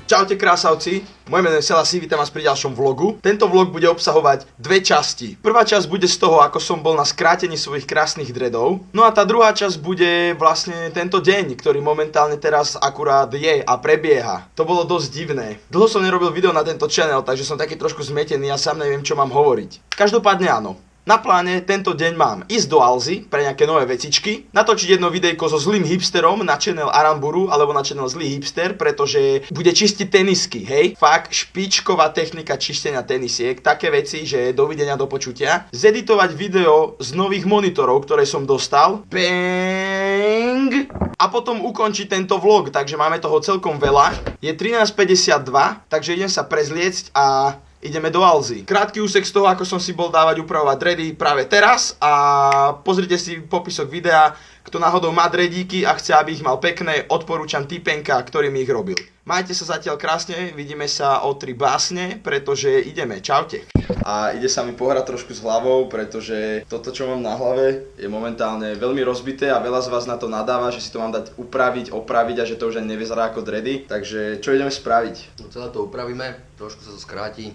Čaute krásavci, moje meno je Selasi, vítam vás pri ďalšom vlogu. Tento vlog bude obsahovať dve časti. Prvá časť bude z toho, ako som bol na skrátení svojich krásnych dreadov. No a tá druhá časť bude vlastne tento deň, ktorý momentálne teraz akurát je a prebieha. To bolo dosť divné. Dlho som nerobil video na tento channel, takže som taký trošku zmetený a sám neviem, čo mám hovoriť. Každopádne áno. Na pláne tento deň mám ísť do Alzy pre nejaké nové vecičky, natočiť jedno videjko so zlým hipsterom na channel Aramburu alebo na channel Zlý hipster, pretože bude čistiť tenisky, hej? Fakt špičková technika čistenia tenisiek, také veci, že dovidenia do počutia. Zeditovať video z nových monitorov, ktoré som dostal. Bang! A potom ukončiť tento vlog, takže máme toho celkom veľa. Je 13:52, takže idem sa prezliecť a ideme do Alzy. Krátky úsek z toho, ako som si bol dávať upravovať dready práve teraz a pozrite si popisok videa, kto náhodou má dreadíky a chce, aby ich mal pekné, odporúčam typenka, ktorý mi ich robil. Majte sa zatiaľ krásne, vidíme sa o 3 básne, pretože ideme, čaute. A ide sa mi pohrať trošku s hlavou, pretože toto, čo mám na hlave, je momentálne veľmi rozbité a veľa z vás na to nadáva, že si to mám dať upraviť, opraviť a že to už ani nevyzerá ako dready. Takže čo ideme spraviť? No celé to upravíme, trošku sa to skráti.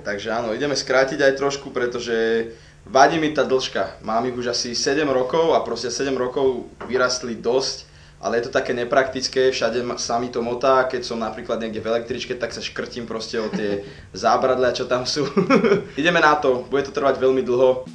Takže áno, ideme skrátiť aj trošku, pretože vadí mi tá dĺžka. Mám ich už asi 7 rokov a proste 7 rokov vyrastli dosť. Ale je to také nepraktické, všade sa mi to motá, keď som napríklad niekde v električke, tak sa škrtím proste o tie zábradlia, čo tam sú. Ideme na to, bude to trvať veľmi dlho.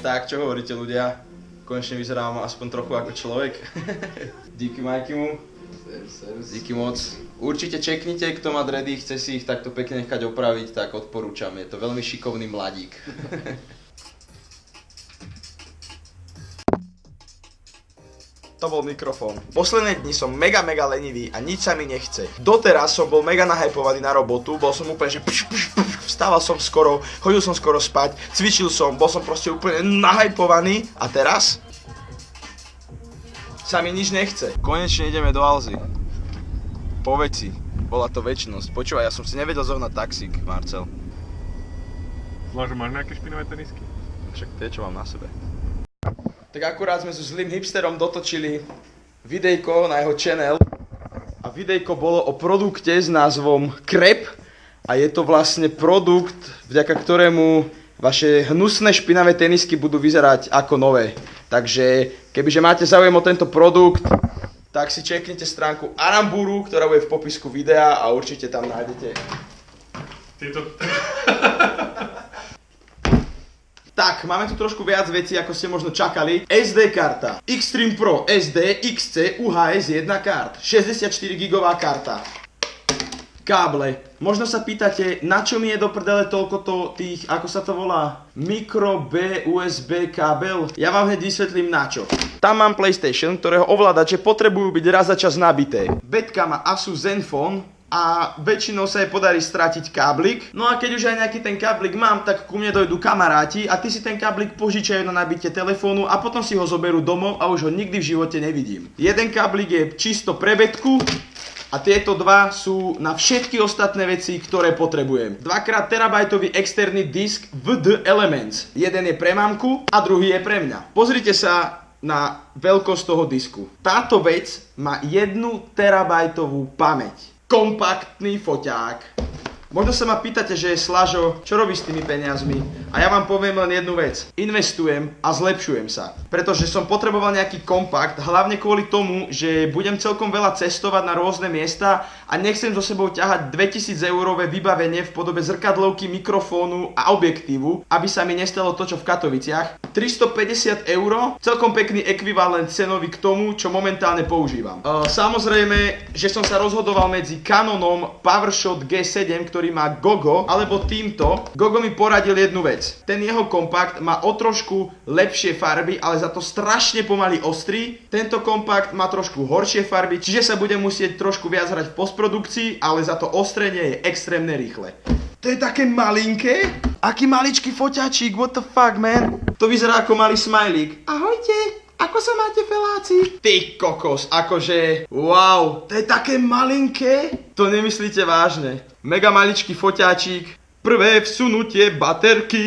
Tak, čo hovoríte ľudia? Konečne vyzerám aspoň trochu ako človek. Díky Majkimu. Díky moc. Určite čeknite, kto má dready, chce si ich takto pekne nechať opraviť, tak odporúčam. Je to veľmi šikovný mladík. To bol mikrofón. Posledné dni som mega lenivý a nič sa mi nechce. Doteraz som bol mega nahypovaný na robotu, bol som úplne, že vstával som skoro, chodil som skoro spať, cvičil som, bol som proste úplne nahypovaný a teraz sa mi nič nechce. Konečne ideme do Alzy. Po veci. Bola to večnosť. Počúvaj, ja som si nevedel zohnať taxík, Marcel. Zvlášť, máš nejaké špinavé tenisky? Však tie, čo mám na sebe. Tak akurát sme so Zlým hipsterom dotočili videjko na jeho channel a videjko bolo o produkte s názvom Krep a je to vlastne produkt, vďaka ktorému vaše hnusné špinavé tenisky budú vyzerať ako nové. Takže kebyže máte záujem o tento produkt, tak si čeknite stránku Aramburu, ktorá bude v popisku videa a určite tam nájdete. Tak, máme tu trošku viac vecí, ako ste možno čakali. SD karta, Xtreme Pro SD XC UHS 1 kart, 64 GB karta. Káble. Možno sa pýtate, na čo mi je do prdele toľko tých, ako sa to volá, Micro B USB kábel? Ja vám hneď vysvetlím na čo. Tam mám PlayStation, ktorého ovládače potrebujú byť raz za čas nabité. Betka má Asus Zenfone a väčšinou sa jej podarí stratiť káblik. No a keď už aj nejaký ten káblik mám, tak ku mne dojdú kamaráti a ty si ten káblik požičajú na nabitie telefónu a potom si ho zoberú domov a už ho nikdy v živote nevidím. Jeden káblik je čisto pre betku a tieto dva sú na všetky ostatné veci, ktoré potrebujem. 2x terabajtový externý disk VD Elements. Jeden je pre mamku a druhý je pre mňa. Pozrite sa na veľkosť toho disku. Táto vec má 1 terabajtovú pamäť. Kompaktný foťák. Možno sa ma pýtate, že Slažo, čo robíš s tými peniazmi? A ja vám poviem len jednu vec. Investujem a zlepšujem sa. Pretože som potreboval nejaký kompakt, hlavne kvôli tomu, že budem celkom veľa cestovať na rôzne miesta a nechcem so sebou ťahať 2000 eurové vybavenie v podobe zrkadlovky, mikrofónu a objektívu, aby sa mi nestalo to, čo v Katoviciach. 350 €, celkom pekný ekvivalent cenový k tomu, čo momentálne používam. Samozrejme, že som sa rozhodoval medzi Canonom PowerShot G7, ktorý má Gogo, alebo týmto. Gogo mi poradil jednu vec. Ten jeho kompakt má o trošku lepšie farby, ale za to strašne pomaly ostrý. Tento kompakt má trošku horšie farby, čiže sa bude musieť trošku viac hrať v postprodukcii, ale za to ostrenie je extrémne rýchle. To je také malinké? Aký maličký foťačík, what the fuck, man? To vyzerá ako malý smajlík. Ahojte! Ako sa máte, feláci? Ty kokos, akože... Wow, to je také malinké? To nemyslíte vážne. Mega maličký foťáčik. Prvé vsunutie baterky.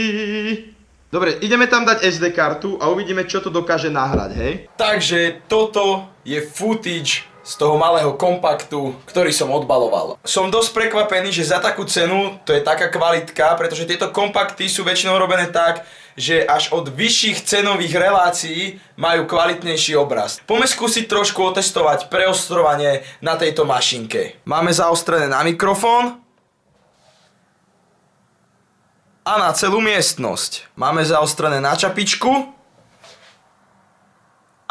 Dobre, ideme tam dať SD kartu a uvidíme, čo to dokáže nahrať, hej? Takže toto je footage z toho malého kompaktu, ktorý som odbaloval. Som dosť prekvapený, že za takú cenu to je taká kvalitka, pretože tieto kompakty sú väčšinou robené tak, že až od vyšších cenových relácií majú kvalitnejší obraz. Poďme skúsiť trošku otestovať preostrovanie na tejto mašinke. Máme zaostrené na mikrofón a na celú miestnosť. Máme zaostrené na čapičku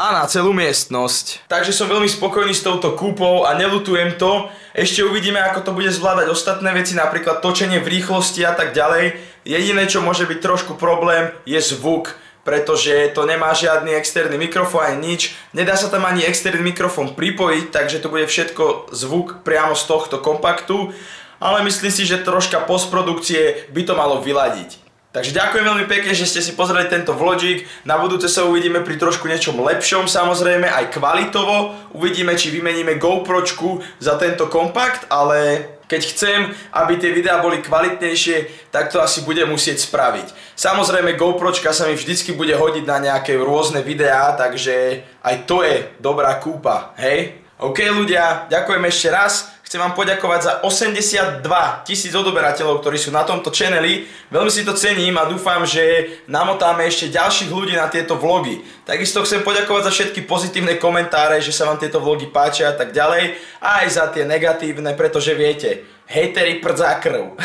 a na celú miestnosť. Takže som veľmi spokojný s touto kúpou a neľutujem to. Ešte uvidíme, ako to bude zvládať ostatné veci, napríklad točenie v rýchlosti a tak ďalej. Jediné, čo môže byť trošku problém, je zvuk, pretože to nemá žiadny externý mikrofón ani nič. Nedá sa tam ani externý mikrofón pripojiť, takže to bude všetko zvuk priamo z tohto kompaktu. Ale myslím si, že troška postprodukcie by to malo vyladiť. Takže ďakujem veľmi pekne, že ste si pozreli tento vlogík. Na budúce sa uvidíme pri trošku niečom lepšom, samozrejme aj kvalitovo. Uvidíme, či vymeníme GoPročku za tento kompakt, ale keď chcem, aby tie videá boli kvalitnejšie, tak to asi budem musieť spraviť. Samozrejme GoPročka sa mi vždycky bude hodiť na nejaké rôzne videá, takže aj to je dobrá kúpa, hej? OK ľudia, ďakujem ešte raz. Chcem vám poďakovať za 82 000 odoberateľov, ktorí sú na tomto channeli. Veľmi si to cením a dúfam, že namotáme ešte ďalších ľudí na tieto vlogy. Takisto chcem poďakovať za všetky pozitívne komentáre, že sa vám tieto vlogy páčia a tak ďalej. A aj za tie negatívne, pretože viete, hejteri prdzá krv.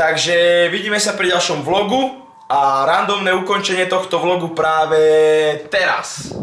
Takže vidíme sa pri ďalšom vlogu a randomné ukončenie tohto vlogu práve teraz.